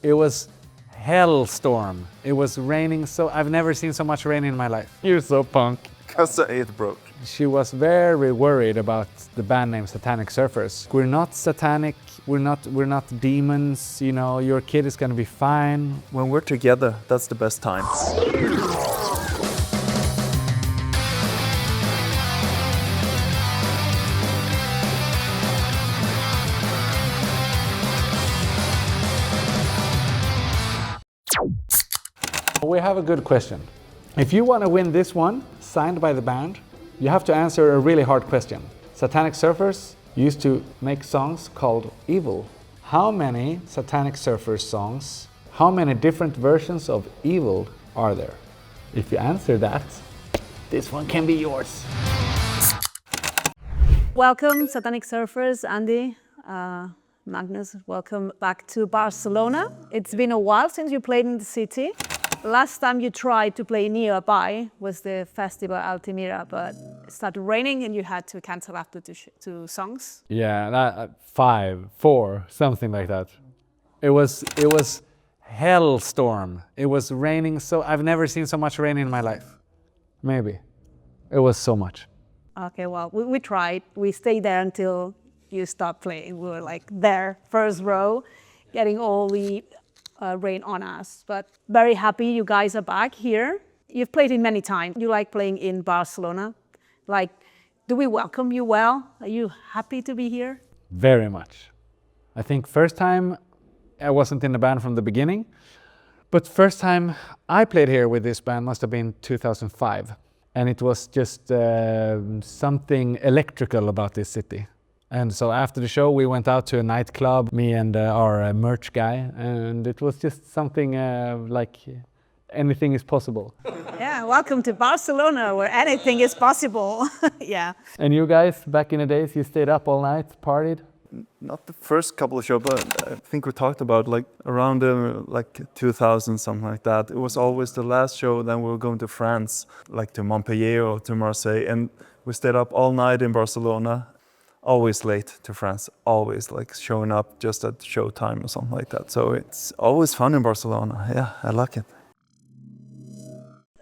It was hellstorm. It was raining so I've never seen so much rain in my life. You're so punk. Because the 8 broke. She was very worried about the band name Satanic Surfers. We're not satanic, we're not demons, you know, your kid is gonna be fine. When we're together, that's the best time. We have a good question. If you want to win this one, signed by the band, you have to answer a really hard question. Satanic Surfers used to make songs called Evil. How many Satanic Surfers songs, how many different versions of Evil are there? If you answer that, this one can be yours. Welcome, Satanic Surfers, Andy, Magnus, welcome back to Barcelona. It's been a while since you played in the city. Last time you tried to play nearby was the Festival Altimira, but it started raining and you had to cancel after two songs. Yeah, 5, 4, something like that. It was hellstorm. It was raining so I've never seen so much rain in my life. Maybe. It was so much. Okay, well, we tried. We stayed there until you stopped playing. We were like there, first row, getting all the rain on us, but very happy you guys are back here. You've played it many times. You like playing in Barcelona. Like, do we welcome you well? Are you happy to be here? Very much. I think first time I wasn't in the band from the beginning, but first time I played here with this band must have been 2005, and it was just something electrical about this city. And so after the show, we went out to a nightclub, me and our merch guy, and it was just something like anything is possible. Yeah, welcome to Barcelona, where anything is possible. Yeah. And you guys, back in the days, you stayed up all night, partied? Not the first couple of shows, but I think we talked about like around like 2000, something like that. It was always the last show, then we were going to France, like to Montpellier or to Marseille, and we stayed up all night in Barcelona. Always late to France, always like showing up just at showtime or something like that. So it's always fun in Barcelona. Yeah, I like it.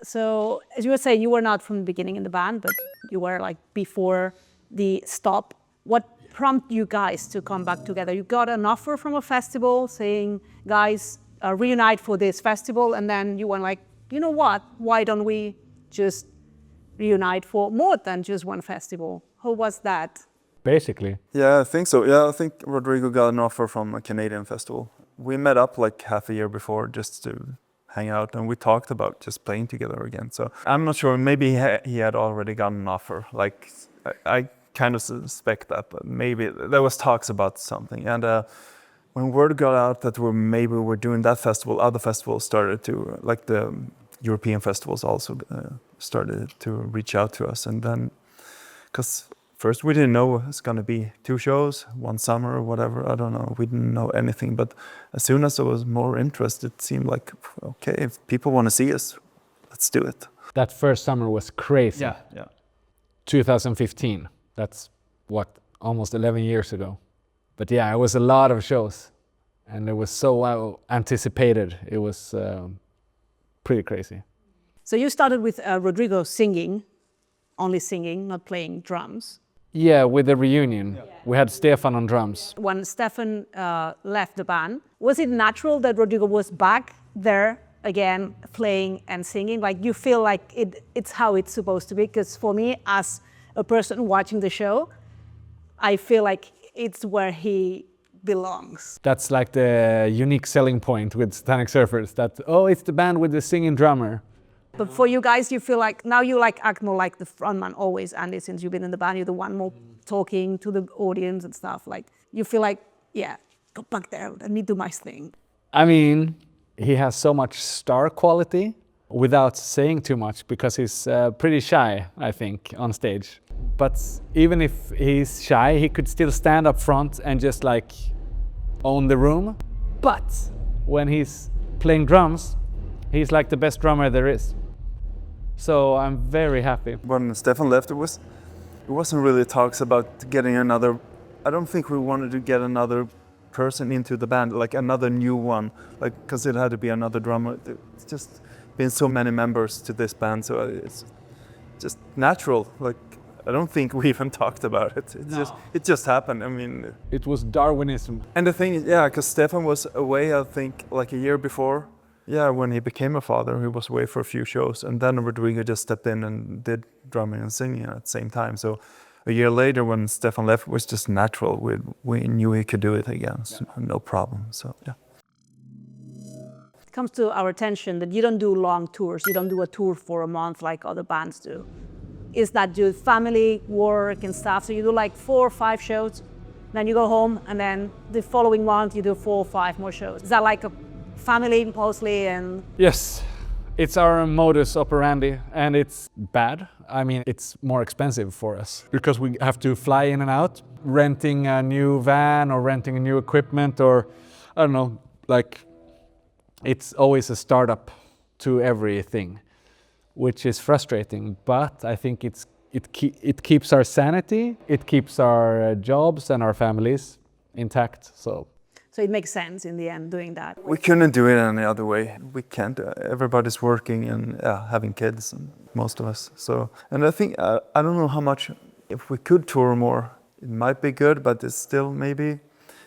So, as you were saying, you were not from the beginning in the band, but you were like before the stop. What prompted you guys to come back together? You got an offer from a festival saying, guys, reunite for this festival. And then you went like, you know what? Why don't we just reunite for more than just one festival? How was that? Basically. Yeah, I think so. Yeah, I think Rodrigo got an offer from a Canadian festival. We met up like half a year before just to hang out, and we talked about just playing together again. So I'm not sure, maybe he had already gotten an offer. Like, I kind of suspect that, but maybe there was talks about something. And when word got out that maybe we're doing that festival, other festivals started to, like the European festivals also started to reach out to us. And then, because first, we didn't know it's going to be 2 shows, 1 summer or whatever. I don't know. We didn't know anything. But as soon as there was more interest, it seemed like, okay, if people want to see us, let's do it. That first summer was crazy. Yeah. 2015. That's what, almost 11 years ago. But yeah, it was a lot of shows. And it was so anticipated. It was pretty crazy. So you started with Rodrigo singing, only singing, not playing drums. Yeah, with the reunion. Yeah. We had Stefan on drums. When Stefan left the band, was it natural that Rodrigo was back there again, playing and singing? Like, you feel like it's how it's supposed to be? Because for me, as a person watching the show, I feel like it's where he belongs. That's like the unique selling point with Satanic Surfers, that, oh, it's the band with the singing drummer. But for you guys, you feel like, now you like act more like the frontman always, Andy, since you've been in the band, you're the one more talking to the audience and stuff. Like, you feel like, yeah, go back there, let me do my thing. I mean, he has so much star quality without saying too much, because he's pretty shy, I think, on stage. But even if he's shy, he could still stand up front and just like own the room. But when he's playing drums, he's like the best drummer there is. So I'm very happy. When Stefan left, it wasn't really talks about getting another. I don't think we wanted to get another person into the band, like another new one, like because it had to be another drummer. It's just been so many members to this band, so it's just natural. Like I don't think we even talked about it. It just happened. I mean, It was Darwinism. and the thing is, yeah, because Stefan was away, I think, like a year before. Yeah, when he became a father, he was away for a few shows, and then Rodrigo just stepped in and did drumming and singing at the same time. So a year later, when Stefan left, it was just natural. We knew he could do it again, so no problem. So yeah. It comes to our attention that you don't do long tours. You don't do a tour for a month like other bands do. Is that due to family, work, and stuff? So you do like 4 or 5 shows, then you go home, and then the following month you do 4 or 5 more shows. Is that like a family mostly? And Yes, it's our modus operandi, and it's bad. I mean, it's more expensive for us because we have to fly in and out, renting a new van or renting a new equipment, or I don't know, like it's always a startup to everything, which is frustrating. But I think it keeps our sanity, it keeps our jobs and our families intact. so it makes sense in the end doing that. We couldn't do it any other way. We can't. Everybody's working and having kids, and most of us. So, and I think I don't know how much. If we could tour more, it might be good. But it's still maybe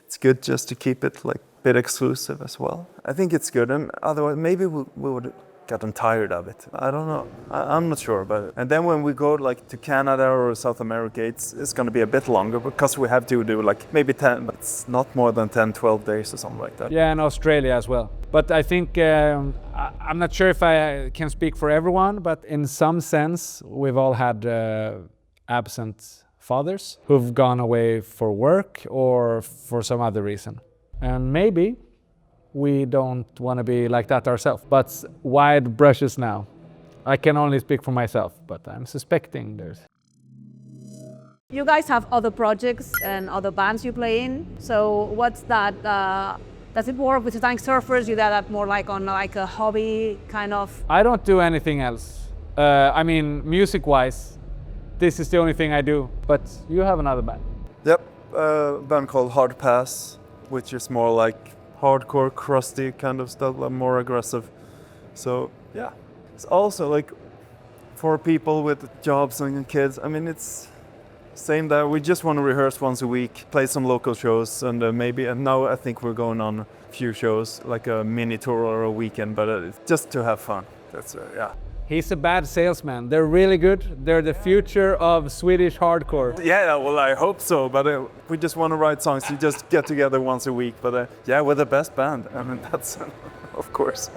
it's good just to keep it like a bit exclusive as well. I think it's good, and otherwise maybe we would gotten tired of it. I don't know. I'm not sure, but and then when we go like to Canada or South America, it's going to be a bit longer because we have to do like maybe 10, but it's not more than 10, 12 days or something like that. Yeah, and Australia as well. But I think I'm not sure if I can speak for everyone, but in some sense, we've all had absent fathers who've gone away for work or for some other reason, and maybe we don't want to be like that ourselves. But wide brushes now. I can only speak for myself, but I'm suspecting there's... You guys have other projects and other bands you play in. So what's that? Does it work with Satanic Surfers? You do that more like on like a hobby kind of? I don't do anything else. I mean, music-wise, this is the only thing I do. But you have another band. Yep, a band called Hard Pass, which is more like hardcore, crusty kind of stuff, like more aggressive. So yeah, it's also like for people with jobs and kids. I mean, it's same that we just want to rehearse once a week, play some local shows, and and now I think we're going on a few shows, like a mini tour or a weekend, but just to have fun. That's yeah. He's a bad salesman. They're really good. They're the future of Swedish hardcore. Yeah, well, I hope so, but we just want to write songs. You just get together once a week, but yeah, we're the best band. I mean, that's of course.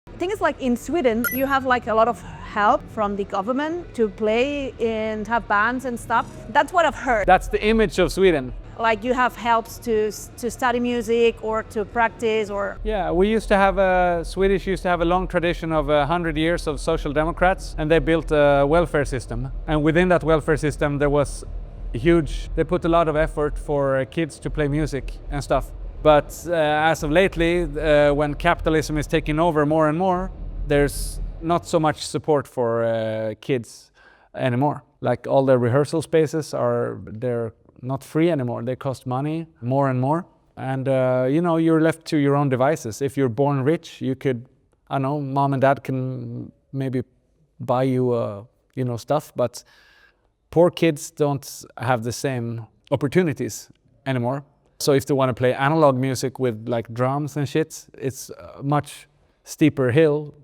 The thing is, like in Sweden, you have like a lot of help from the government to play and have bands and stuff. That's what I've heard. That's the image of Sweden. Like you have helps to study music or to practice or... Yeah, Swedish used to have a long tradition of 100 years of social democrats, and they built a welfare system. And within that welfare system, there was they put a lot of effort for kids to play music and stuff. But as of lately, when capitalism is taking over more and more, there's not so much support for kids anymore. Like all the rehearsal spaces they're not free anymore. They cost money more and more. And you're left to your own devices. If you're born rich, you could, I don't know, mom and dad can maybe buy you, stuff. But poor kids don't have the same opportunities anymore. So if they want to play analog music with like drums and shit, it's a much steeper hill.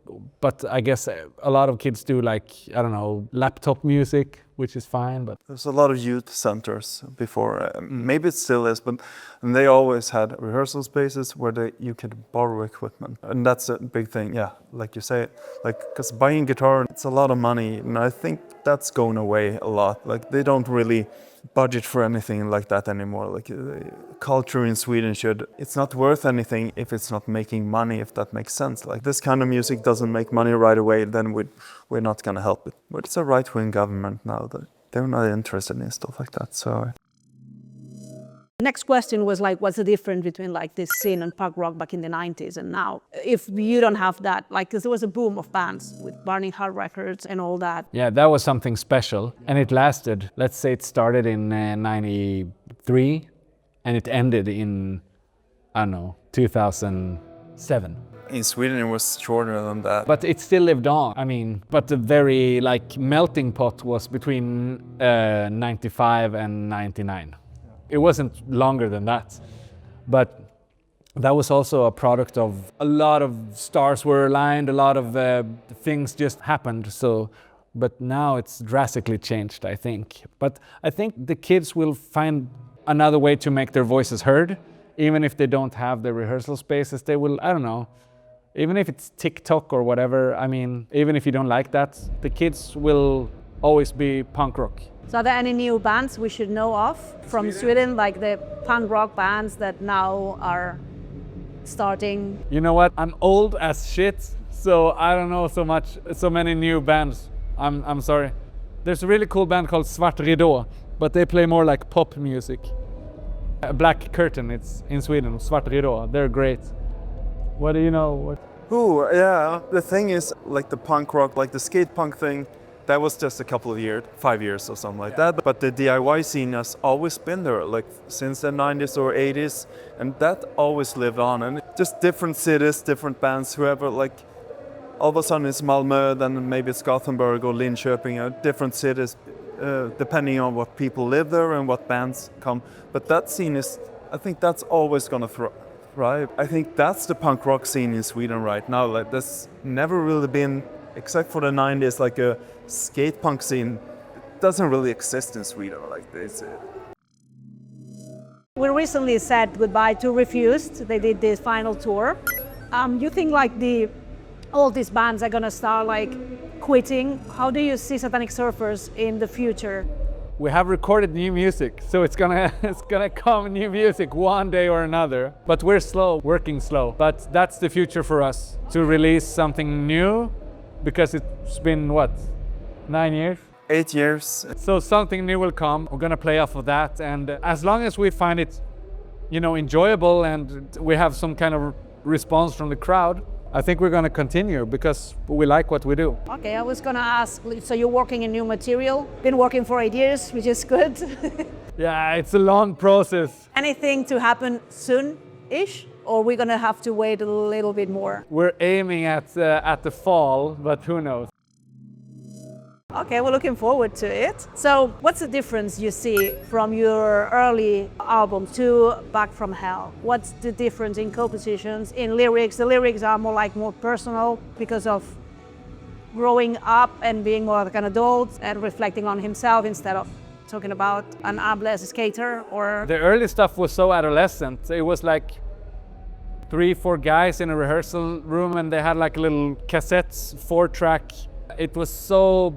But I guess a lot of kids do like, I don't know, laptop music, which is fine. But there's a lot of youth centers before. Maybe it still is, but they always had rehearsal spaces where you could borrow equipment. And that's a big thing, yeah, like you say, like, because buying guitar, it's a lot of money. And I think that's going away a lot. Like they don't really budget for anything like that anymore. Like culture in Sweden it's not worth anything if it's not making money, if that makes sense. Like this kind of music doesn't make money right away, then we're not going to help it. But it's a right-wing government now that they're not interested in stuff like that. So the next question was like, what's the difference between like this scene and punk rock back in the 90s and now? If you don't have that, like, because there was a boom of bands with Burning Heart Records and all that. Yeah, that was something special. And it lasted, let's say it started in 93 and it ended in, I don't know, 2007. In Sweden it was shorter than that. But it still lived on. I mean, but the very like melting pot was between 95 and 99. It wasn't longer than that. But that was also a product of a lot of stars were aligned, a lot of things just happened. So, but now it's drastically changed, I think. But I think the kids will find another way to make their voices heard, even if they don't have the rehearsal spaces. They will, I don't know, even if it's TikTok or whatever. I mean, even if you don't like that, the kids will always be punk rock. So are there any new bands we should know of from Sweden, like the punk rock bands that now are starting? You know what? I'm old as shit, so I don't know so many new bands. I'm sorry. There's a really cool band called Svart Ridå, but they play more like pop music. Black Curtain, it's in Sweden, Svart Ridå. They're great. What do you know? Ooh, yeah. The thing is, like the punk rock, like the skate punk thing, that was just a couple of years, 5 years or something like that. But the DIY scene has always been there, like since the 90s or 80s, and that always lived on. And just different cities, different bands, whoever, like all of a sudden it's Malmö, then maybe it's Gothenburg or Linköping, different cities, depending on what people live there and what bands come. But that scene is, I think that's always gonna thrive. I think that's the punk rock scene in Sweden right now. Like there's never really been, except for the 90s, like a skate punk scene. It doesn't really exist in Sweden like this. We recently said goodbye to Refused. They did this final tour. You think like all these bands are gonna start like quitting? How do you see Satanic Surfers in the future? We have recorded new music, so it's gonna come new music one day or another. But we're working slow. But that's the future for us, to release something new, because it's been what, 9 years? 8 years. So something new will come. We're gonna play off of that, and as long as we find it, enjoyable, and we have some kind of response from the crowd, I think we're gonna continue because we like what we do. Okay, I was gonna ask, so you're working in new material, been working for 8 years, which is good. Yeah, it's a long process. Anything to happen soon-ish, or we're gonna have to wait a little bit more? We're aiming at the fall, but who knows? Okay, we're looking forward to it. So what's the difference you see from your early album to Back from Hell? What's the difference in compositions, in lyrics? The lyrics are more personal because of growing up and being more like an adult and reflecting on himself instead of talking about an abless skater or... The early stuff was so adolescent. It was like 3-4 guys in a rehearsal room, and they had like little cassettes, 4-track. It was so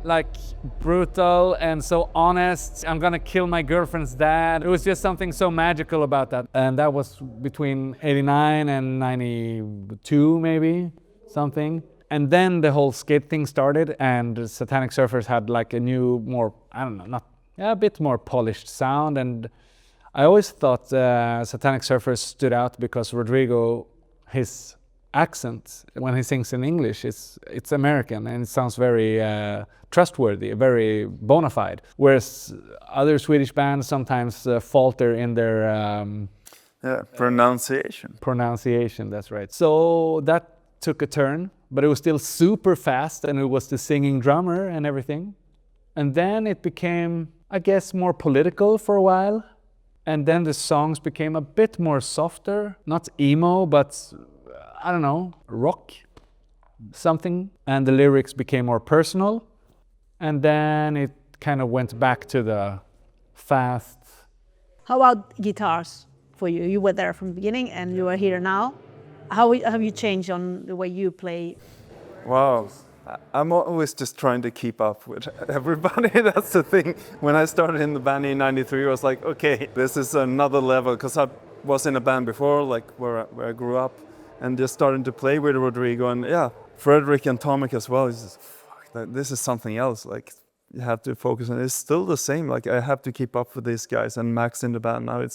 like brutal and so honest. I'm gonna kill my girlfriend's dad. It was just something so magical about that. And that was between 89 and 92 maybe, something. And then the whole skate thing started, and Satanic Surfers had like a new, more, I don't know, a bit more polished sound. And I always thought Satanic Surfers stood out because Rodrigo, his accent when he sings in English, it's American, and it sounds very trustworthy, very bona fide. Whereas other Swedish bands sometimes falter in their pronunciation. Pronunciation, that's right. So that took a turn, but it was still super fast, and it was the singing drummer and everything. And then it became, I guess, more political for a while. And then the songs became a bit more softer, not emo, but I don't know, rock, something. And the lyrics became more personal. And then it kind of went back to the fast. How about guitars for you? You were there from the beginning and you are here now. How have you changed on the way you play? Wow. I'm always just trying to keep up with everybody. That's the thing. When I started in the band in '93, I was like, okay, this is another level, because I was in a band before, like where I grew up, and just starting to play with Rodrigo, and yeah, Fredrik and Tomek as well. It's just, fuck, this is something else. Like you have to focus on. It's still the same. Like I have to keep up with these guys, and Max in the band now.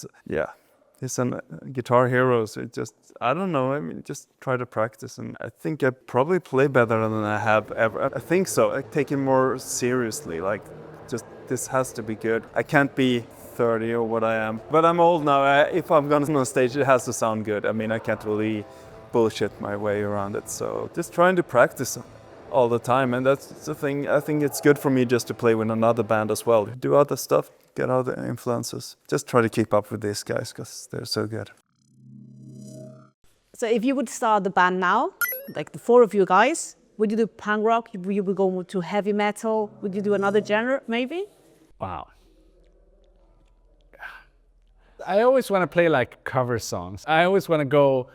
He's a guitar hero, so it just, I don't know, I mean, just try to practice, and I think I probably play better than I have ever. I think so. I take it more seriously, like, just, this has to be good. I can't be 30 or what I am. But I'm old now. If I'm going on stage, it has to sound good. I mean, I can't really bullshit my way around it. So just trying to practice all the time. And that's the thing. I think it's good for me just to play with another band as well. Do other stuff, get other influences. Just try to keep up with these guys because they're so good. So if you would start the band now, like the four of you guys, would you do punk rock? You would go to heavy metal? Would you do another genre, maybe? Wow. I always want to play like cover songs. I always want to go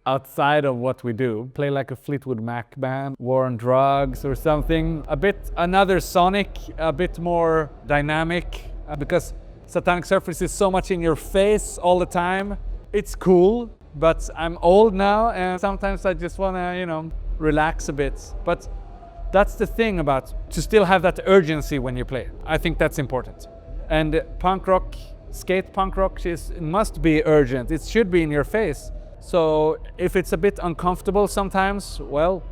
outside of what we do. Play like a Fleetwood Mac band, War on Drugs or something. A bit another sonic, a bit more dynamic. Because Satanic Surfers is so much in your face all the time. It's cool, but I'm old now and sometimes I just want to, you know, relax a bit. But that's the thing about to still have that urgency when you play. I think that's important. And punk rock, skate punk rock it must be urgent. It should be in your face. So if it's a bit uncomfortable sometimes, well,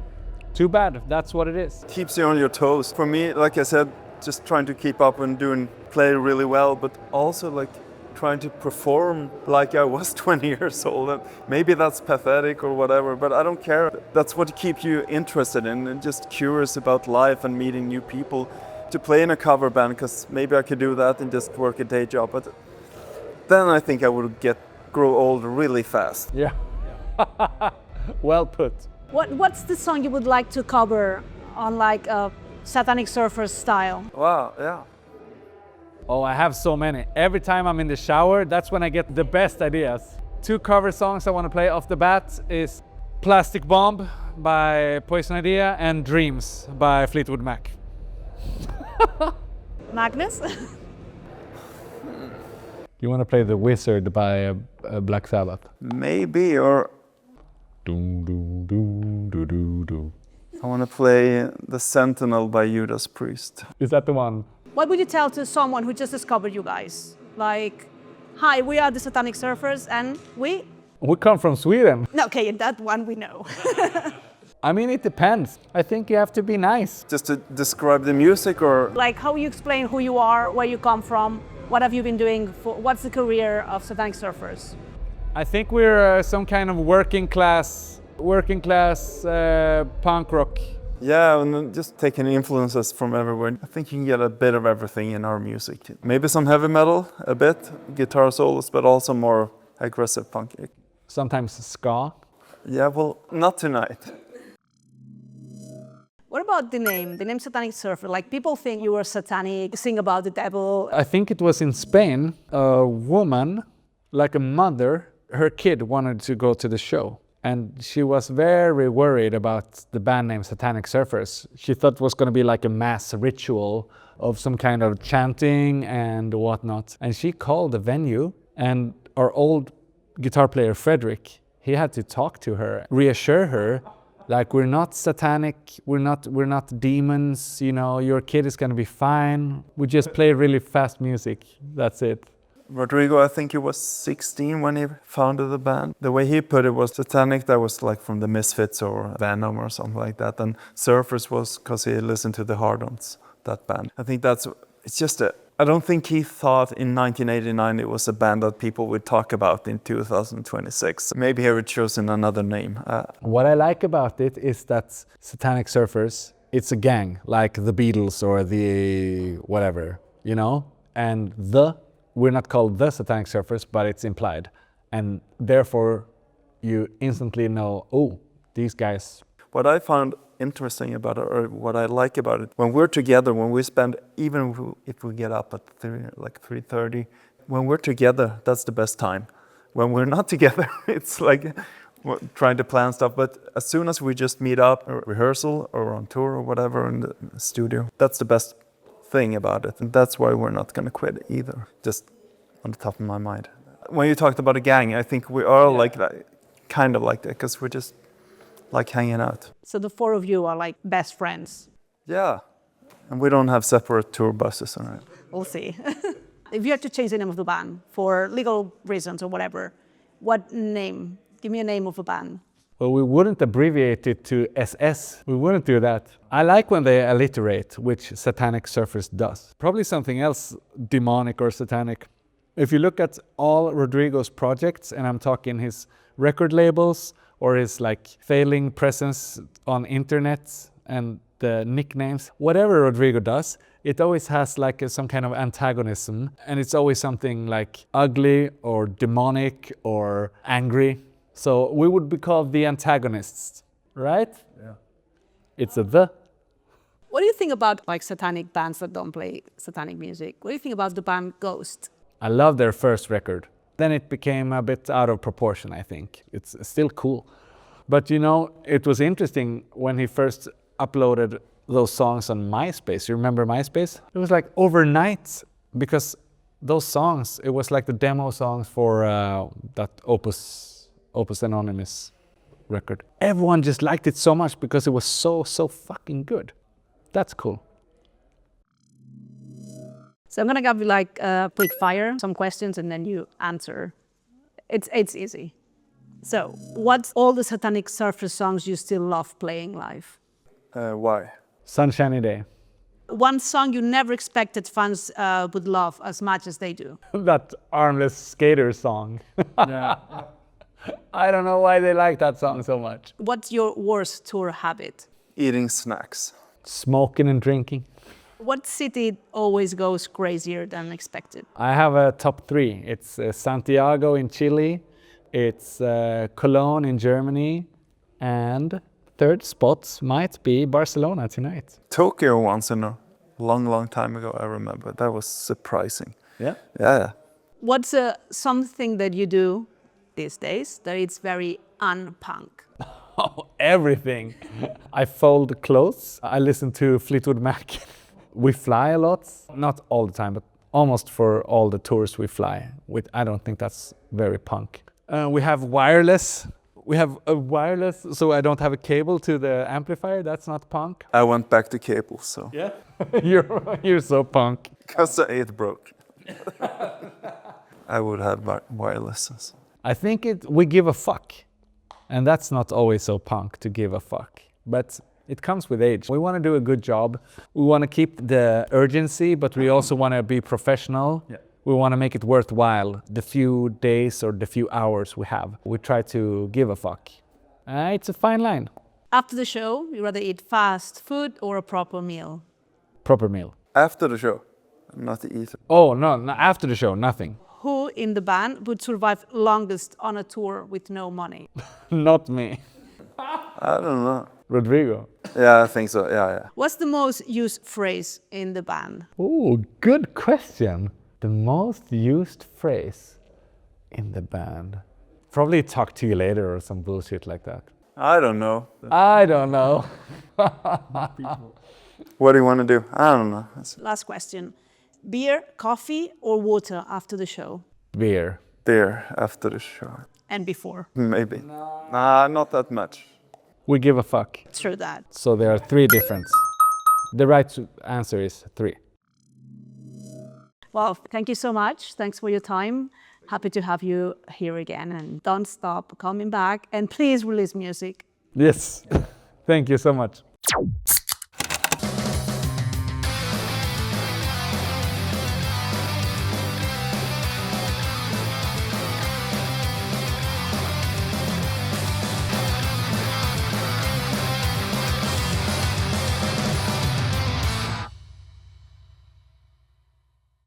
too bad. That's what it is. Keeps you on your toes. For me, like I said, just trying to keep up and play really well, but also like trying to perform like I was 20 years old. And maybe that's pathetic or whatever, but I don't care. That's what keeps you interested in and just curious about life and meeting new people. To play in a cover band, because maybe I could do that and just work a day job, but then I think I would grow old really fast. Yeah. Well put. What's the song you would like to cover on like a Satanic Surfers style? Wow, yeah. Oh, I have so many. Every time I'm in the shower, that's when I get the best ideas. 2 cover songs I want to play off the bat is Plastic Bomb by Poison Idea and Dreams by Fleetwood Mac. Magnus? You want to play The Wizard by Black Sabbath? Maybe, or Doom, doom, doom, doo, doo, doo. I want to play The Sentinel by Judas Priest. Is that the one? What would you tell to someone who just discovered you guys? Like, hi, we are the Satanic Surfers and we... We come from Sweden. No, okay, that one we know. I mean, it depends. I think you have to be nice. Just to describe the music, or Like how you explain who you are, where you come from, what have you been doing, what's the career of Satanic Surfers? I think we're some kind of working class punk rock. yeah, and then just taking influences from everywhere. I think you can get a bit of everything in our music. Maybe some heavy metal, a bit, guitar solos, but also more aggressive punk. Sometimes ska. Yeah, well, not tonight. What about the name Satanic Surfer? Like people think you were satanic, sing about the devil. I think it was in Spain, a woman, like a mother, her kid wanted to go to the show. And she was very worried about the band name Satanic Surfers. She thought it was going to be like a mass ritual of some kind of chanting and whatnot. And she called the venue, and our old guitar player, Frederick, he had to talk to her, reassure her, like, we're not satanic, we're not demons, you know, your kid is going to be fine. We just play really fast music, that's it. Rodrigo, I think he was 16 when he founded the band. The way he put it was Satanic, that was like from the Misfits or Venom or something like that. And Surfers was because he listened to the Hard-Ons, that band. I think I don't think he thought in 1989 it was a band that people would talk about in 2026. Maybe he would chosen another name. What I like about it is that Satanic Surfers, it's a gang, like the Beatles or the whatever, you know? And we're not called the Satanic Surfers, but it's implied. And therefore, you instantly know, oh, these guys. What I found interesting about it, or what I like about it, when we're together, when we spend, even if we get up at 3:30, when we're together, that's the best time. When we're not together, it's like trying to plan stuff. But as soon as we just meet up, or rehearsal, or on tour, or whatever in the studio, that's the best thing about it. And that's why we're not going to quit either, just on the top of my mind. When you talked about a gang, I think we are like that, kind of like that, because we're just like hanging out. So the four of you are like best friends. Yeah, and we don't have separate tour buses. All right. We'll see. If you had to change the name of the band for legal reasons or whatever, what name? Give me a name of a band. Well, we wouldn't abbreviate it to SS. We wouldn't do that. I like when they alliterate, which Satanic Surfers does. Probably something else demonic or satanic. If you look at all Rodrigo's projects, and I'm talking his record labels or his like failing presence on internet and the nicknames, whatever Rodrigo does, it always has like some kind of antagonism, and it's always something like ugly or demonic or angry. So we would be called the antagonists, right? Yeah. It's a the. What do you think about like satanic bands that don't play satanic music? What do you think about the band Ghost? I love their first record. Then it became a bit out of proportion, I think. It's still cool. But you know, it was interesting when he first uploaded those songs on MySpace. You remember MySpace? It was like overnight, because those songs, it was like the demo songs for that Opus Anonymous record. Everyone just liked it so much because it was so fucking good. That's cool. So I'm gonna give you like a quick fire, some questions, and then you answer. It's easy. So, what's all the Satanic Surfers songs you still love playing live? Why? Sunshiny Day. One song you never expected fans would love as much as they do. That Armless Skater song. Yeah. I don't know why they like that song so much. What's your worst tour habit? Eating snacks. Smoking and drinking. What city always goes crazier than expected? I have a top 3. It's Santiago in Chile, it's Cologne in Germany, and third spot might be Barcelona tonight. Tokyo once in a long time ago, I remember. That was surprising. Yeah? Yeah. What's something that you do these days that it's very un-punk? Oh, everything. I fold clothes. I listen to Fleetwood Mac. We fly a lot. Not all the time, but almost for all the tours we fly. I don't think that's very punk. We have wireless. We have a wireless, so I don't have a cable to the amplifier. That's not punk. I went back to cable, so. Yeah? You're so punk. Because the 8 broke. I would have wireless. I think we give a fuck. And that's not always so punk to give a fuck. But it comes with age. We want to do a good job. We want to keep the urgency, but we also want to be professional. Yeah. We want to make it worthwhile, the few days or the few hours we have. We try to give a fuck. It's a fine line. After the show, you rather eat fast food or a proper meal? Proper meal. After the show, not to eat. Oh, no, after the show, nothing. Who in the band would survive longest on a tour with no money? Not me. I don't know. Rodrigo. Yeah, I think so. Yeah. What's the most used phrase in the band? Oh, good question. The most used phrase in the band. Probably talk to you later or some bullshit like that. I don't know. I don't know. What do you want to do? I don't know. Last question. Beer, coffee, or water after the show? Beer. Beer after the show. And before? Maybe. Nah, not that much. We give a fuck. True that. So there are 3 difference. The right answer is 3. Well, thank you so much. Thanks for your time. Happy to have you here again, and don't stop coming back. And please release music. Yes. Thank you so much.